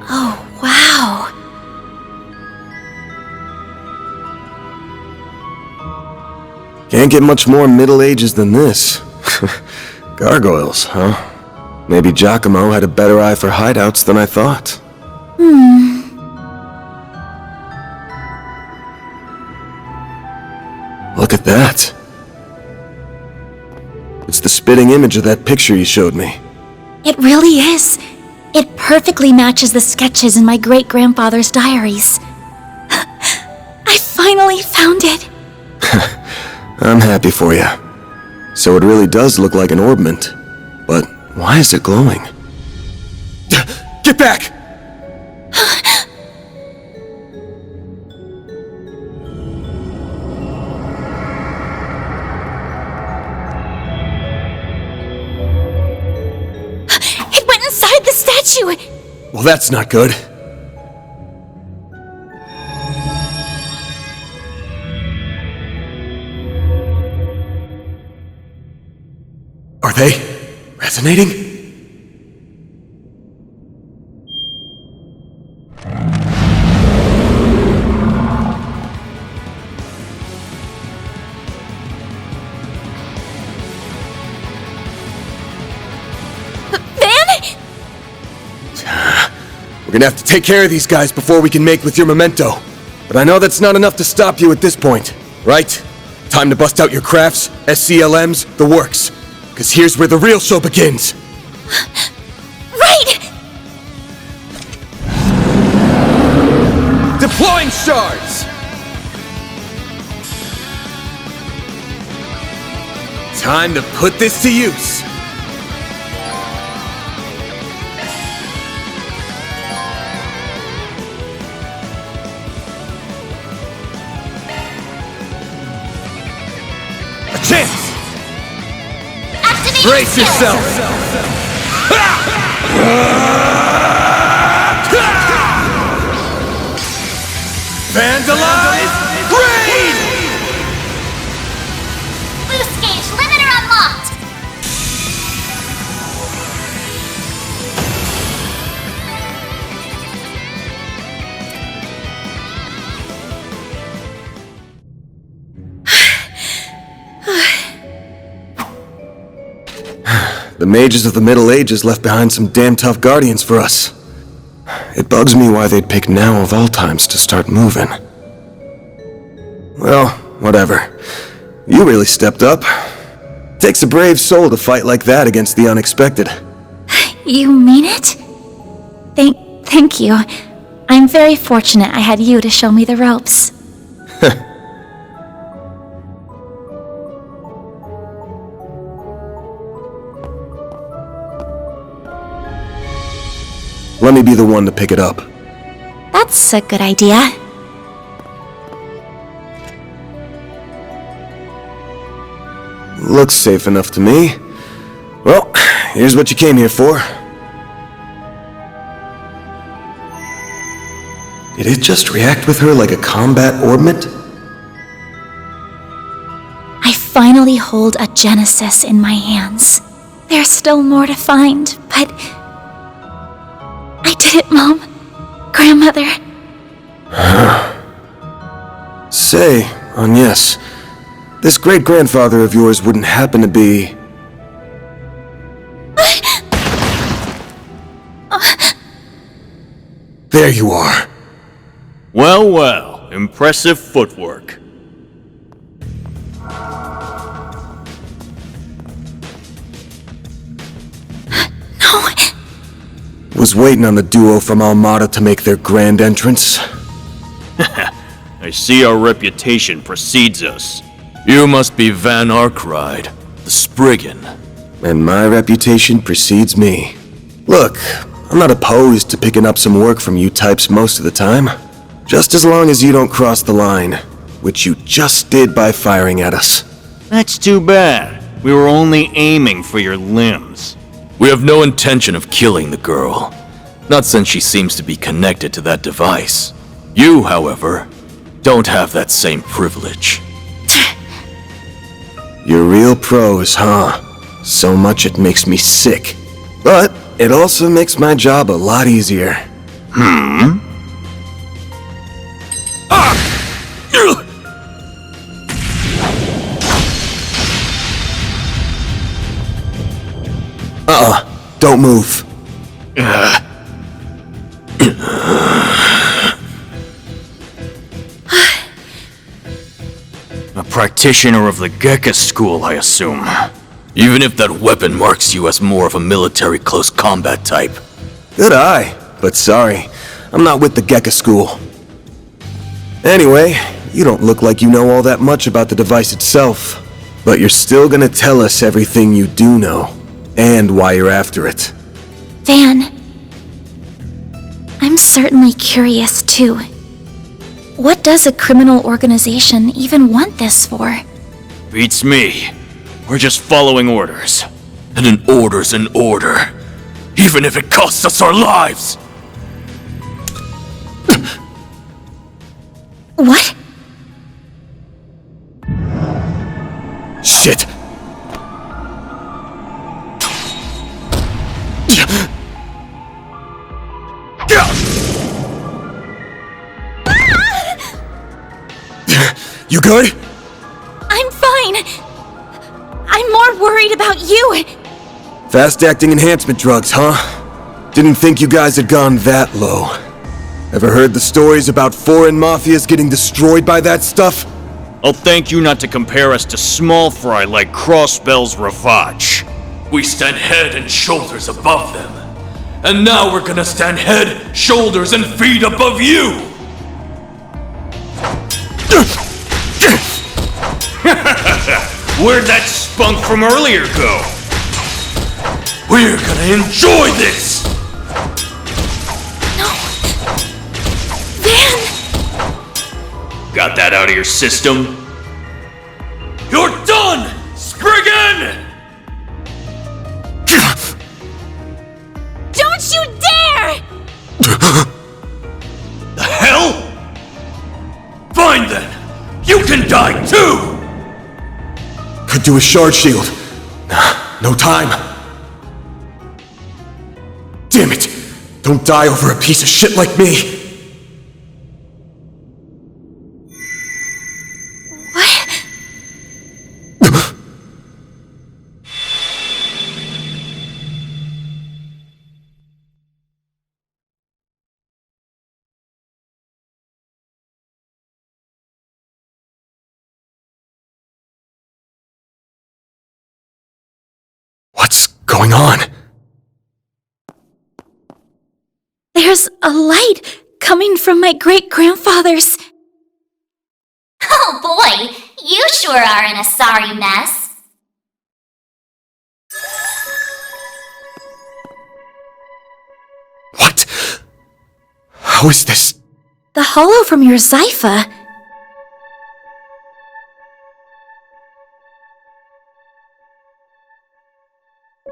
Oh, wow. Can't get much more Middle Ages than this. Gargoyles, huh? Maybe Giacomo had a better eye for hideouts than I thought. Look at that. It's the spitting image of that picture you showed me. It really is. It perfectly matches the sketches in my great-grandfather's diaries. I finally found it. I'm happy for you. So it really does look like an orbment. But why is it glowing? Get back! It went inside the statue! Well, that's not good. Are they resonating? We're gonna have to take care of these guys before we can make with your memento. But I know that's not enough to stop you at this point, right? Time to bust out your crafts, SCLMs, the works. Because here's where the real show begins. Right! Deploying shards! Time to put this to use. A chance! Brace yourself! Vandalize! Raid! Boost gauge limiter unlocked! The mages of the Middle Ages left behind some damn tough guardians for us. It bugs me why they'd pick now of all times to start moving. Well, whatever. You really stepped up. Takes a brave soul to fight like that against the unexpected. You mean it? Thank you. I'm very fortunate I had you to show me the ropes. Let me be the one to pick it up. That's a good idea. Looks safe enough to me. Well, here's what you came here for. Did it just react with her like a combat orbment? I finally hold a Genesis in my hands. There's still more to find, but... I did it, Mom. Grandmother. Say, Agnes, this great-grandfather of yours wouldn't happen to be... There you are. Well, well, impressive footwork. No. Was waiting on the duo from Almada to make their grand entrance. I see our reputation precedes us. You must be Van Arkride, the Spriggan. And my reputation precedes me. Look, I'm not opposed to picking up some work from you types most of the time. Just as long as you don't cross the line, which you just did by firing at us. That's too bad. We were only aiming for your limbs. We have no intention of killing the girl. Not since she seems to be connected to that device. You, however, don't have that same privilege. You're real pros, huh? So much it makes me sick. But it also makes my job a lot easier. Don't move. A practitioner of the Gekka school, I assume. Even if that weapon marks you as more of a military close combat type. Good eye, but sorry, I'm not with the Gekka school. Anyway, you don't look like you know all that much about the device itself, but you're still gonna tell us everything you do know, and why you're after it. Van, I'm certainly curious too. What does a criminal organization even want this for? Beats me. We're just following orders. And an order's an order. Even if it costs us our lives! What? Shit! You good? I'm fine. I'm more worried about you. Fast-acting enhancement drugs, huh? Didn't think you guys had gone that low. Ever heard the stories about foreign mafias getting destroyed by that stuff? I'll thank you not to compare us to small fry like Crossbell's Ravage. We stand head and shoulders above them. And now we're gonna stand head, shoulders, and feet above you! Where'd that spunk from earlier go? We're gonna enjoy this! No. Van! Got that out of your system? You're done, Spriggan! Don't you dare! The hell? Fine then! You can die too! Could do a shard shield. No time. Damn it! Don't die over a piece of shit like me! What? What's going on? There's a light coming from my great-grandfather's. Oh boy, you sure are in a sorry mess. What? How is this? The hollow from your Zypha.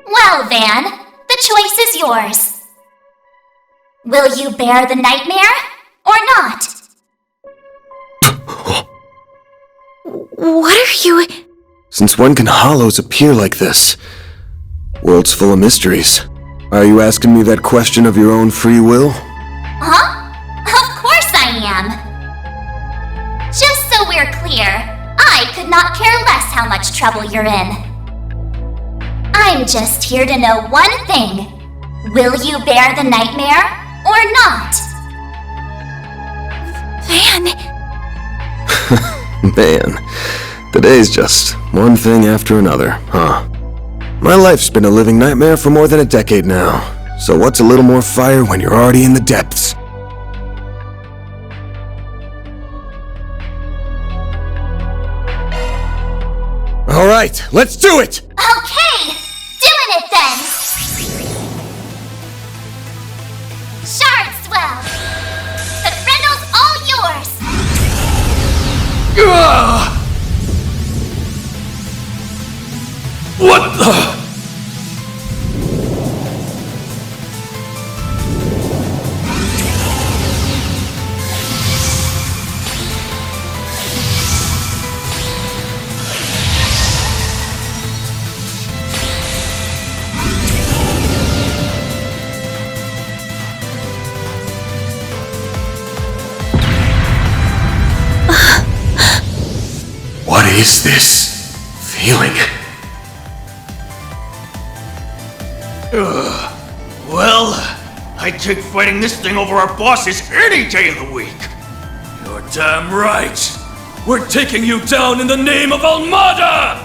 Well, Van, the choice is yours. Will you bear the nightmare, or not? What are you... Since when can hollows appear like this? World's full of mysteries. Are you asking me that question of your own free will? Huh? Of course I am. Just so we're clear, I could not care less how much trouble you're in. I'm just here to know one thing. Will you bear the nightmare, or not? Van... Man, today's just one thing after another, huh? My life's been a living nightmare for more than a decade now, so what's a little more fire when you're already in the depths? Alright, let's do it! Okay, doing it then! Shard swell! The Brindle's all yours! What the? is this feeling? Well, I'd take fighting this thing over our bosses any day of the week. You're damn right. We're taking you down in the name of Almada!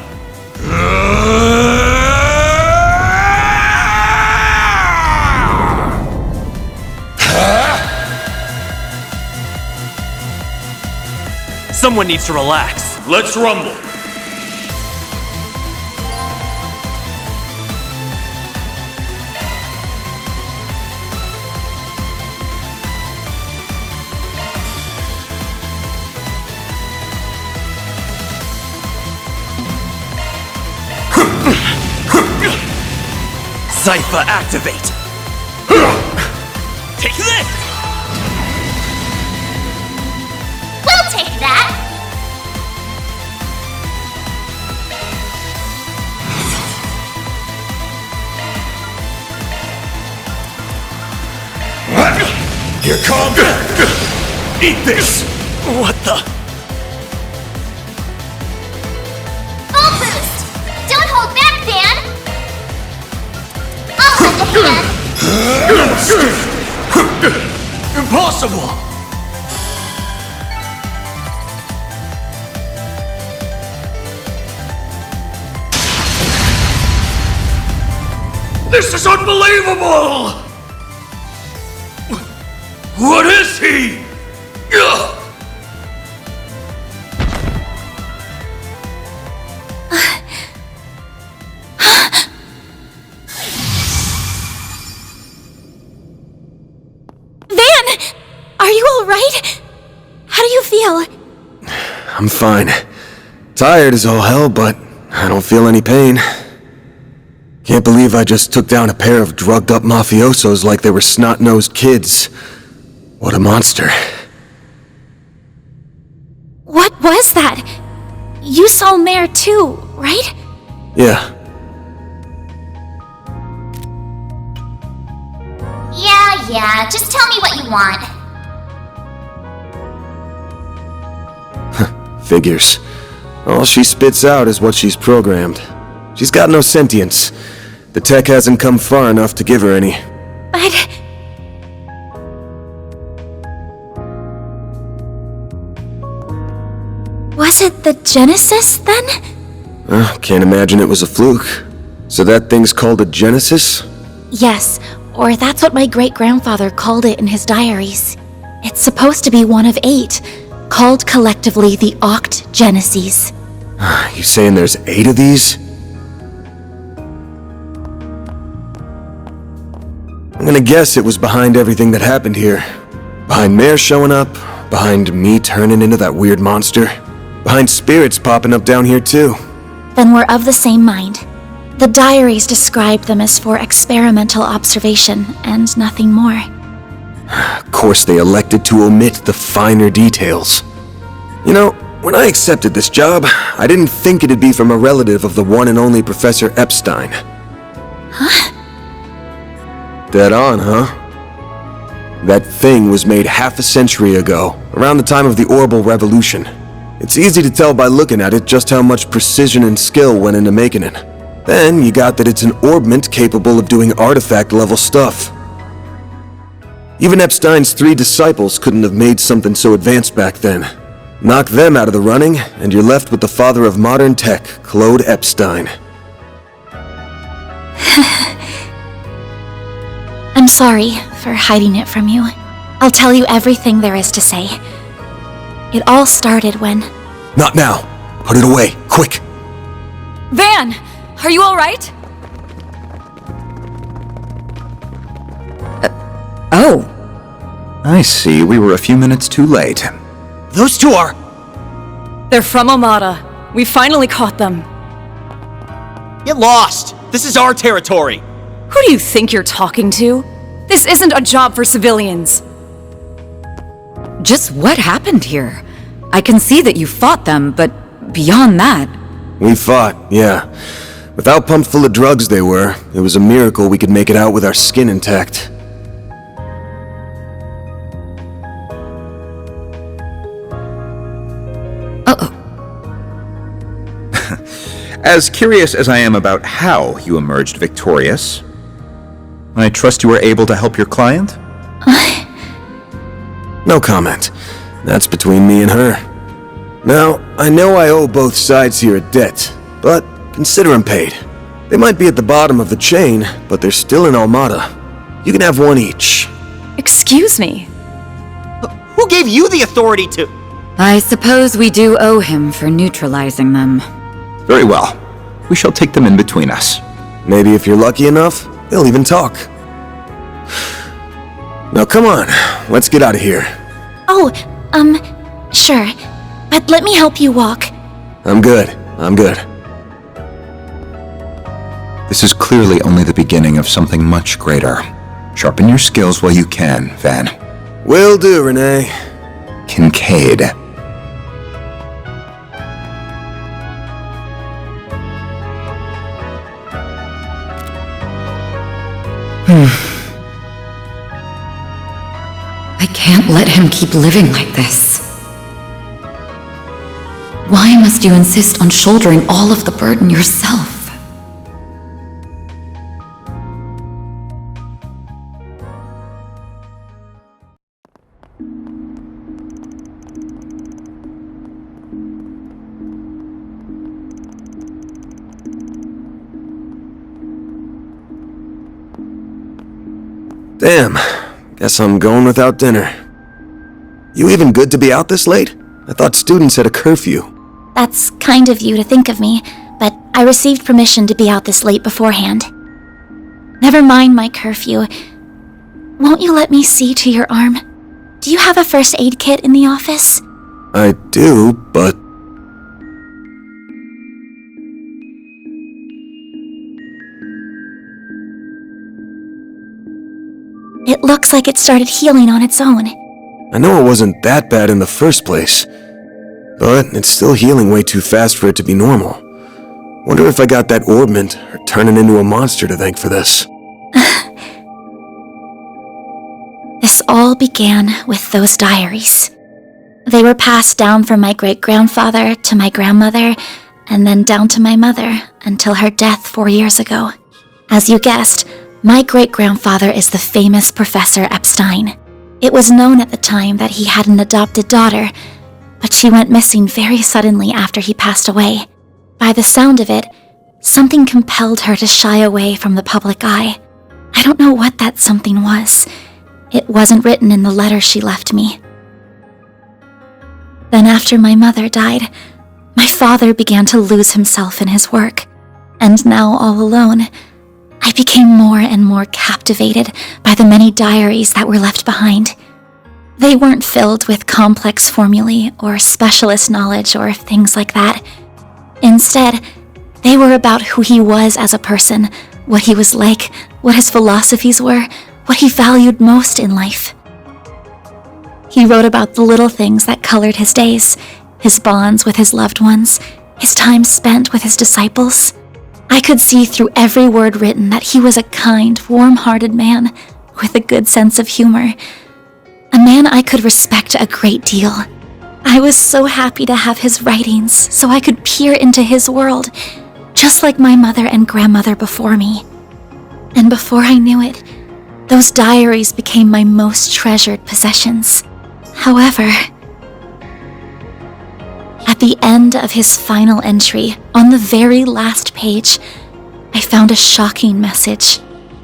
Someone needs to relax. Let's rumble. Cypher, activate! Take this! We'll take that! Here comes! Eat this! What the? Full boost! Don't hold back, Dan! I'll lend a hand! Impossible! This is unbelievable! What is he? Ugh. Van! Are you alright? How do you feel? I'm fine. Tired as all hell, but I don't feel any pain. Can't believe I just took down a pair of drugged-up mafiosos like they were snot-nosed kids. What a monster. What was that? You saw Mare too, right? Yeah, Yeah, just tell me what you want. figures. All she spits out is what she's programmed. She's got no sentience. The tech hasn't come far enough to give her any. But... was it the Genesis, then? Can't imagine it was a fluke. So that thing's called a Genesis? Yes, or that's what my great-grandfather called it in his diaries. It's supposed to be one of 8, called collectively the Oct Geneses. You saying there's 8 of these? I'm gonna guess it was behind everything that happened here. Behind Mare showing up, behind me turning into that weird monster, behind spirits popping up down here too. Then we're of the same mind. The diaries described them as for experimental observation, and nothing more. Of course they elected to omit the finer details. You know, when I accepted this job, I didn't think it'd be from a relative of the one and only Professor Epstein. Huh? Dead on, huh? That thing was made half a century ago, around the time of the Orbital Revolution. It's easy to tell by looking at it just how much precision and skill went into making it. Then you got that it's an orbment capable of doing artifact-level stuff. Even Epstein's 3 disciples couldn't have made something so advanced back then. Knock them out of the running, and you're left with the father of modern tech, Claude Epstein. I'm sorry for hiding it from you. I'll tell you everything there is to say. It all started when... Not now. Put it away, quick. Van! Are you alright? Oh. I see, we were a few minutes too late. Those two are... They're from Amada. We finally caught them. Get lost! This is our territory! Who do you think you're talking to? This isn't a job for civilians. Just what happened here? I can see that you fought them, but beyond that... We fought, yeah. With how pumped full of drugs they were, it was a miracle we could make it out with our skin intact. As curious as I am about how you emerged victorious, I trust you were able to help your client? No comment. That's between me and her. Now, I know I owe both sides here a debt, but consider them paid. They might be at the bottom of the chain, but they're still in Almada. You can have one each. Excuse me. Who gave you the authority to... I suppose we do owe him for neutralizing them. Very well. We shall take them in between us. Maybe if you're lucky enough, they'll even talk. Now come on, let's get out of here. Oh, sure. But let me help you walk. I'm good. This is clearly only the beginning of something much greater. Sharpen your skills while you can, Van. Will do, Renee. Kincaid. I can't let him keep living like this. Why must you insist on shouldering all of the burden yourself? Damn, guess I'm going without dinner. You even good to be out this late? I thought students had a curfew. That's kind of you to think of me, but I received permission to be out this late beforehand. Never mind my curfew. Won't you let me see to your arm? Do you have a first aid kit in the office? I do, but... It looks like it started healing on its own. I know it wasn't that bad in the first place, but it's still healing way too fast for it to be normal. Wonder if I got that orbment or turning into a monster to thank for this. This all began with those diaries. They were passed down from my great-grandfather to my grandmother, and then down to my mother until her death 4 years ago. As you guessed, my great-grandfather is the famous Professor Epstein. It was known at the time that he had an adopted daughter, but she went missing very suddenly after he passed away. By the sound of it, something compelled her to shy away from the public eye. I don't know what that something was. It wasn't written in the letter she left me. Then after my mother died, my father began to lose himself in his work, and now all alone, I became more and more captivated by the many diaries that were left behind. They weren't filled with complex formulae or specialist knowledge or things like that. Instead, they were about who he was as a person, what he was like, what his philosophies were, what he valued most in life. He wrote about the little things that colored his days, his bonds with his loved ones, his time spent with his disciples. I could see through every word written that he was a kind, warm-hearted man with a good sense of humor. A man I could respect a great deal. I was so happy to have his writings so I could peer into his world, just like my mother and grandmother before me. And before I knew it, those diaries became my most treasured possessions. However, at the end of his final entry, on the very last page, I found a shocking message.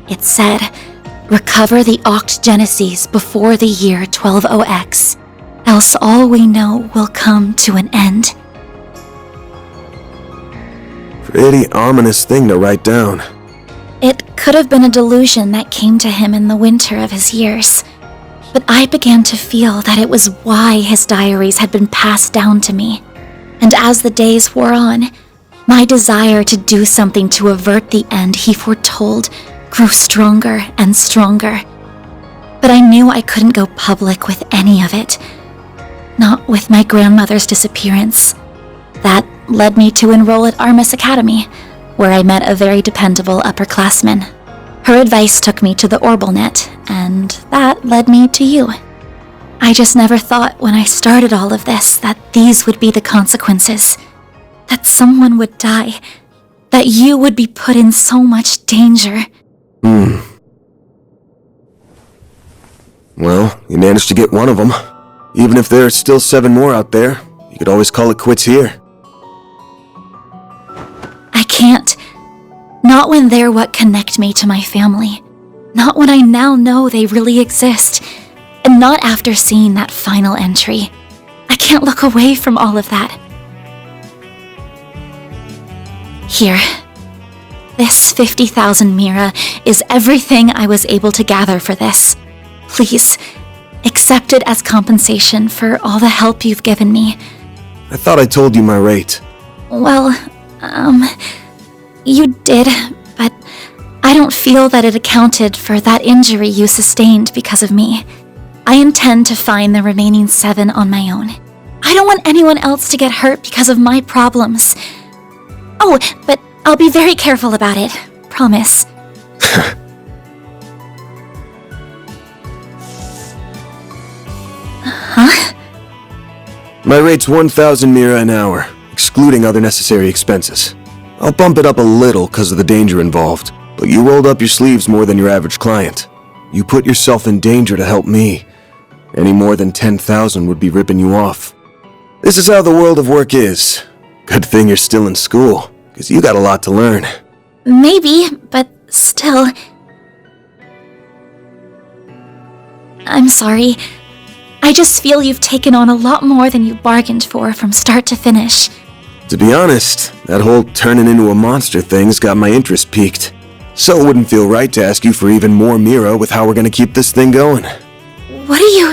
It said, "Recover the Oct Genesis before the year 120X, else all we know will come to an end." Pretty ominous thing to write down. It could have been a delusion that came to him in the winter of his years, but I began to feel that it was why his diaries had been passed down to me. And as the days wore on, my desire to do something to avert the end he foretold grew stronger and stronger. But I knew I couldn't go public with any of it. Not with my grandmother's disappearance. That led me to enroll at Armus Academy, where I met a very dependable upperclassman. Her advice took me to the Orbalnet, and that led me to you. I just never thought when I started all of this that these would be the consequences. That someone would die, that you would be put in so much danger. Well, you managed to get one of them. Even if there are still 7 more out there, you could always call it quits here. I can't. Not when they're what connect me to my family. Not when I now know they really exist. And not after seeing that final entry. I can't look away from all of that. Here. This 50,000 Mira is everything I was able to gather for this. Please, accept it as compensation for all the help you've given me. I thought I told you my rate. Well, you did, but I don't feel that it accounted for that injury you sustained because of me. I intend to find the remaining 7 on my own. I don't want anyone else to get hurt because of my problems. Oh, but I'll be very careful about it. Promise. Huh? My rate's 1,000 Mira an hour, excluding other necessary expenses. I'll bump it up a little because of the danger involved, but you rolled up your sleeves more than your average client. You put yourself in danger to help me. Any more than 10,000 would be ripping you off. This is how the world of work is. Good thing you're still in school, because you got a lot to learn. Maybe, but still... I'm sorry. I just feel you've taken on a lot more than you bargained for from start to finish. To be honest, that whole turning into a monster thing's got my interest piqued. So it wouldn't feel right to ask you for even more Mira with how we're gonna keep this thing going. What are you...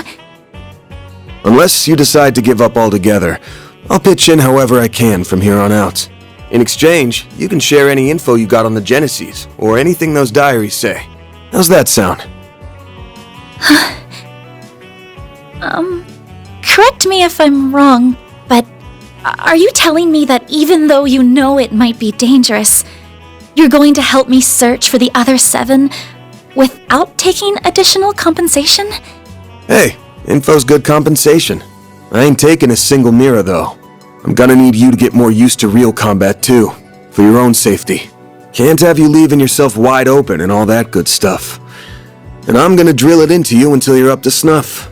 Unless you decide to give up altogether, I'll pitch in however I can from here on out. In exchange, you can share any info you got on the Genesis, or anything those diaries say. How's that sound? Correct me if I'm wrong, but are you telling me that even though you know it might be dangerous, you're going to help me search for the other 7 without taking additional compensation? Hey, info's good compensation. I ain't taking a single Mira, though. I'm gonna need you to get more used to real combat, too, for your own safety. Can't have you leaving yourself wide open and all that good stuff. And I'm gonna drill it into you until you're up to snuff.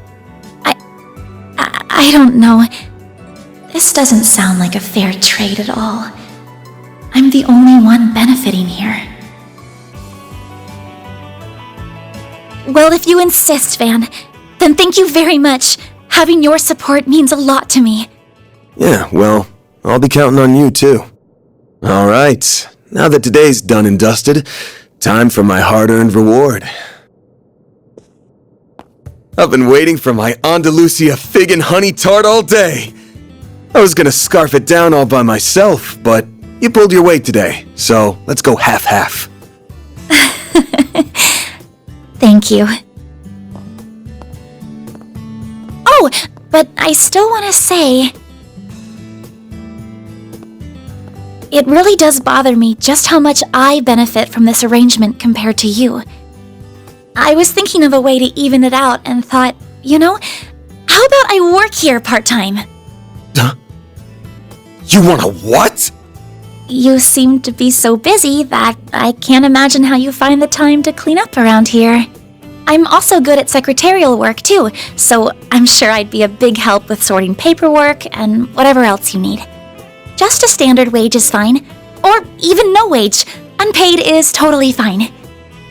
I don't know. This doesn't sound like a fair trade at all. I'm the only one benefiting here. Well, if you insist, Van, then thank you very much. Having your support means a lot to me. Yeah, well, I'll be counting on you, too. All right, now that today's done and dusted, time for my hard-earned reward. I've been waiting for my Andalusia fig and honey tart all day. I was gonna scarf it down all by myself, but you pulled your weight today, so let's go half-half. Thank you. Oh, but I still want to say... It really does bother me just how much I benefit from this arrangement compared to you. I was thinking of a way to even it out and thought, you know, how about I work here part-time? You want a what? You seem to be so busy that I can't imagine how you find the time to clean up around here. I'm also good at secretarial work too, so I'm sure I'd be a big help with sorting paperwork and whatever else you need. Just a standard wage is fine, or even no wage. Unpaid is totally fine.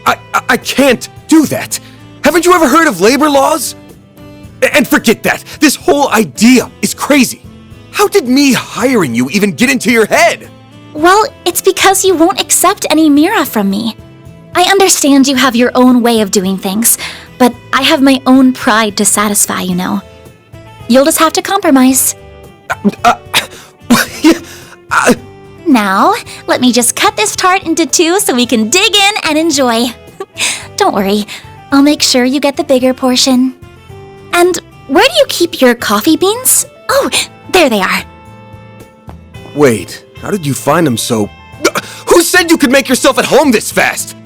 I can't do that. Haven't you ever heard of labor laws? And forget that. This whole idea is crazy. How did me hiring you even get into your head? Well, it's because you won't accept any Mira from me. I understand you have your own way of doing things, but I have my own pride to satisfy, you know. You'll just have to compromise. Now, let me just cut this tart into 2 so we can dig in and enjoy. Don't worry, I'll make sure you get the bigger portion. And where do you keep your coffee beans? Oh, there they are. Wait, how did you find them so... Who said you could make yourself at home this fast?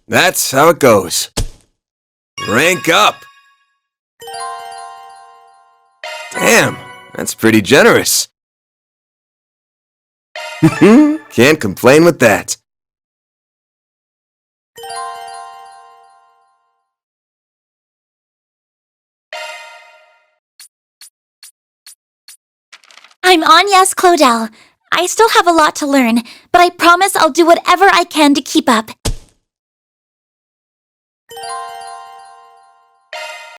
That's how it goes. Rank up! Damn, that's pretty generous. Can't complain with that. I'm Agnes Claudel. I still have a lot to learn, but I promise I'll do whatever I can to keep up.